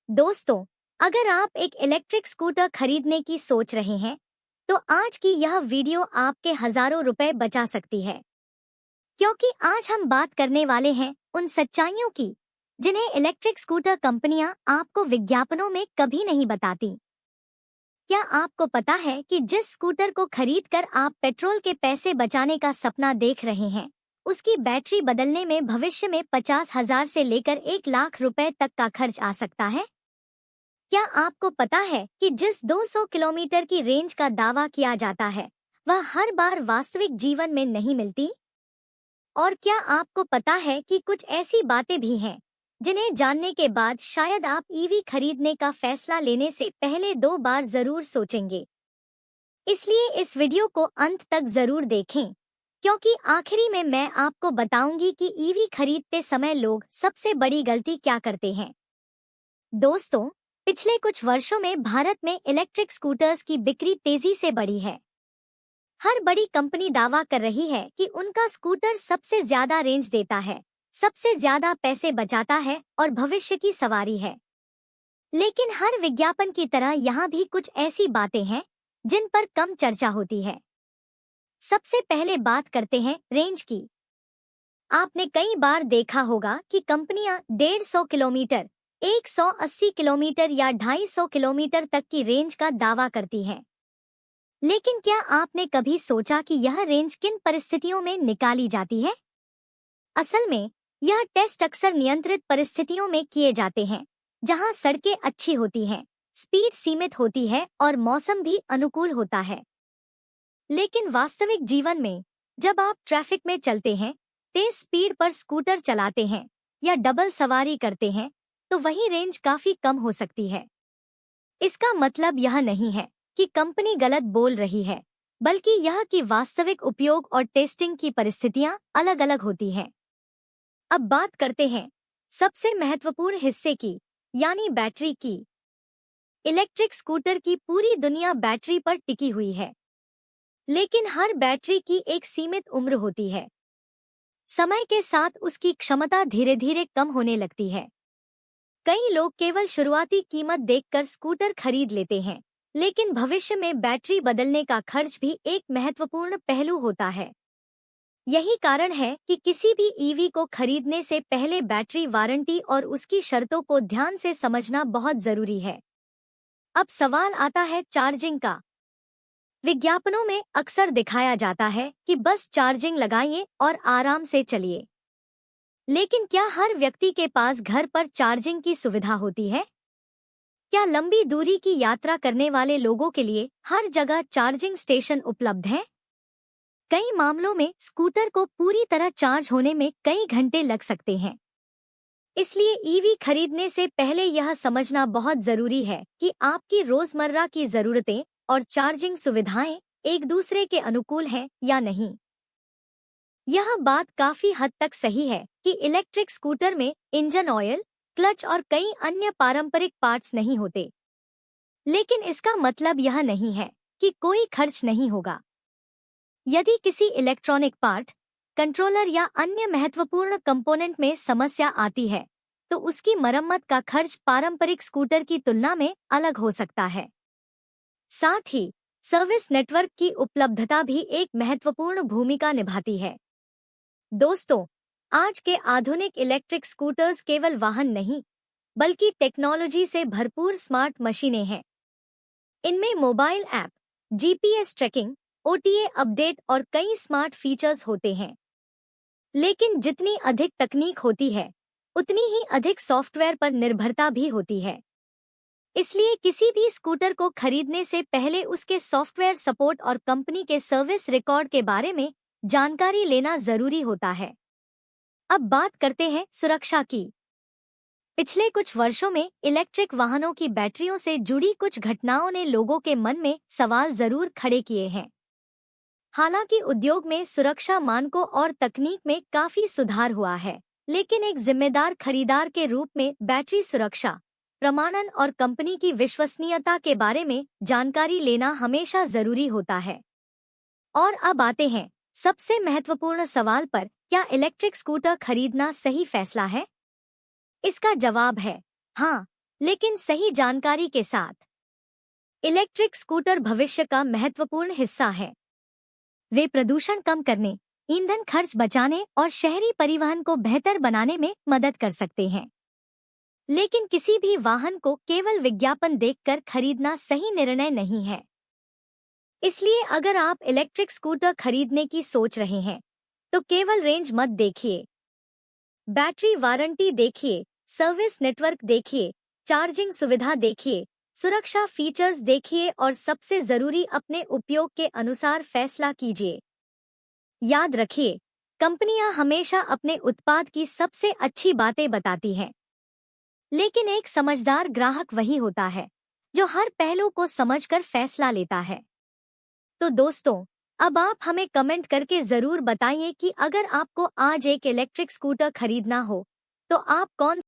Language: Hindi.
दोस्तों, अगर आप एक इलेक्ट्रिक स्कूटर खरीदने की सोच रहे हैं, तो आज की यह वीडियो आपके हजारों रुपए बचा सकती है। क्योंकि आज हम बात करने वाले हैं उन सच्चाइयों की, जिन्हें इलेक्ट्रिक स्कूटर कंपनियां आपको विज्ञापनों में कभी नहीं बताती। क्या आपको पता है कि जिस स्कूटर को खरीदकर आप पेट्रोल के पैसे बचाने का सपना देख रहे हैं, उसकी बैटरी बदलने में भविष्य में 50,000 से लेकर 1 लाख रुपए तक का खर्च आ सकता है? क्या आपको पता है कि जिस 200 किलोमीटर की रेंज का दावा किया जाता है, वह हर बार वास्तविक जीवन में नहीं मिलती? और क्या आपको पता है कि कुछ ऐसी बातें भी हैं, जिन्हें जानने के बाद शायद आप ईवी खरीदने का फैसला लेने से पहले 2 बार जरूर सोचेंगे। इसलिए इस वीडियो को अंत तक जरूर देखें, क्योंकि आखिरी में मैं आपको बताऊंगी कि ईवी खरीदते समय लोग सबसे बड़ी गलती क्या करते हैं। दोस्तों, पिछले कुछ वर्षों में भारत में इलेक्ट्रिक स्कूटर्स की बिक्री तेजी से बढ़ी है। हर बड़ी कंपनी दावा कर रही है कि उनका स्कूटर सबसे ज्यादा रेंज देता है, सबसे ज्यादा पैसे बचाता है और भविष्य की सवारी है। लेकिन हर विज्ञापन की तरह यहाँ भी कुछ ऐसी बातें हैं जिन पर कम चर्चा होती है। सबसे पहले बात करते हैं रेंज की। आपने कई बार देखा होगा कि कंपनियां 150 किलोमीटर, 180 किलोमीटर या 250 किलोमीटर तक की रेंज का दावा करती हैं। लेकिन क्या आपने कभी सोचा कि यह रेंज किन परिस्थितियों में निकाली जाती है? असल में यह टेस्ट अक्सर नियंत्रित परिस्थितियों में किए जाते हैं, जहां सड़कें अच्छी होती हैं, स्पीड सीमित होती है और मौसम भी अनुकूल होता है। लेकिन वास्तविक जीवन में जब आप ट्रैफिक में चलते हैं, तेज स्पीड पर स्कूटर चलाते हैं या डबल सवारी करते हैं, तो वही रेंज काफी कम हो सकती है। इसका मतलब यह नहीं है कि कंपनी गलत बोल रही है, बल्कि यह कि वास्तविक उपयोग और टेस्टिंग की परिस्थितियां अलग-अलग होती हैं। अब बात करते हैं सबसे महत्वपूर्ण हिस्से की, यानी बैटरी की। इलेक्ट्रिक स्कूटर की पूरी दुनिया बैटरी पर टिकी हुई है, लेकिन हर बैटरी की एक सीमित उम्र होती है। समय के साथ उसकी क्षमता धीरे धीरे कम होने लगती है। कई लोग केवल शुरुआती कीमत देखकर स्कूटर खरीद लेते हैं, लेकिन भविष्य में बैटरी बदलने का खर्च भी एक महत्वपूर्ण पहलू होता है। यही कारण है कि किसी भी ईवी को खरीदने से पहले बैटरी वारंटी और उसकी शर्तों को ध्यान से समझना बहुत जरूरी है। अब सवाल आता है चार्जिंग का। विज्ञापनों में अक्सर दिखाया जाता है कि बस चार्जिंग लगाइए और आराम से चलिए। लेकिन क्या हर व्यक्ति के पास घर पर चार्जिंग की सुविधा होती है? क्या लंबी दूरी की यात्रा करने वाले लोगों के लिए हर जगह चार्जिंग स्टेशन उपलब्ध हैं? कई मामलों में स्कूटर को पूरी तरह चार्ज होने में कई घंटे लग सकते हैं। इसलिए ईवी खरीदने से पहले यह समझना बहुत जरूरी है कि आपकी रोजमर्रा की जरूरतें और चार्जिंग सुविधाएं एक दूसरे के अनुकूल हैं या नहीं। यह बात काफी हद तक सही है कि इलेक्ट्रिक स्कूटर में इंजन ऑयल, क्लच और कई अन्य पारंपरिक पार्ट्स नहीं होते। लेकिन इसका मतलब यह नहीं है कि कोई खर्च नहीं होगा। यदि किसी इलेक्ट्रॉनिक पार्ट, कंट्रोलर या अन्य महत्वपूर्ण कंपोनेंट में समस्या आती है, तो उसकी मरम्मत का खर्च पारंपरिक स्कूटर की तुलना में अलग हो सकता है। साथ ही सर्विस नेटवर्क की उपलब्धता भी एक महत्वपूर्ण भूमिका निभाती है। दोस्तों, आज के आधुनिक इलेक्ट्रिक स्कूटर्स केवल वाहन नहीं, बल्कि टेक्नोलॉजी से भरपूर स्मार्ट मशीनें हैं। इनमें mobile app, GPS tracking, OTA update और कई स्मार्ट फीचर्स होते हैं। लेकिन जितनी अधिक तकनीक होती है, उतनी ही अधिक सॉफ्टवेयर पर निर्भरता भी होती है। इसलिए किसी भी स्कूटर को खरीदने से पहले उसके सॉफ्टवेयर सपोर्ट और कंपनी के सर्विस रिकॉर्ड के बारे में जानकारी लेना जरूरी होता है। अब बात करते हैं सुरक्षा की। पिछले कुछ वर्षों में इलेक्ट्रिक वाहनों की बैटरियों से जुड़ी कुछ घटनाओं ने लोगों के मन में सवाल जरूर खड़े किए हैं। हालांकि उद्योग में सुरक्षा मानकों और तकनीक में काफी सुधार हुआ है, लेकिन एक जिम्मेदार खरीदार के रूप में बैटरी सुरक्षा, प्रमाणन और कंपनी की विश्वसनीयता के बारे में जानकारी लेना हमेशा जरूरी होता है। और अब आते हैं सबसे महत्वपूर्ण सवाल पर, क्या इलेक्ट्रिक स्कूटर खरीदना सही फैसला है? इसका जवाब है हाँ, लेकिन सही जानकारी के साथ। इलेक्ट्रिक स्कूटर भविष्य का महत्वपूर्ण हिस्सा है। वे प्रदूषण कम करने, ईंधन खर्च बचाने और शहरी परिवहन को बेहतर बनाने में मदद कर सकते हैं। लेकिन किसी भी वाहन को केवल विज्ञापन देखकर खरीदना सही निर्णय नहीं है। इसलिए अगर आप इलेक्ट्रिक स्कूटर खरीदने की सोच रहे हैं, तो केवल रेंज मत देखिए। बैटरी वारंटी देखिए, सर्विस नेटवर्क देखिए, चार्जिंग सुविधा देखिए, सुरक्षा फीचर्स देखिए और सबसे जरूरी अपने उपयोग के अनुसार फैसला कीजिए। याद रखिए, कंपनियां हमेशा अपने उत्पाद की सबसे अच्छी बातें बताती हैं, लेकिन एक समझदार ग्राहक वही होता है जो हर पहलू को समझकर फैसला लेता है। तो दोस्तों, अब आप हमें कमेंट करके जरूर बताइए कि अगर आपको आज एक इलेक्ट्रिक स्कूटर खरीदना हो, तो आप कौन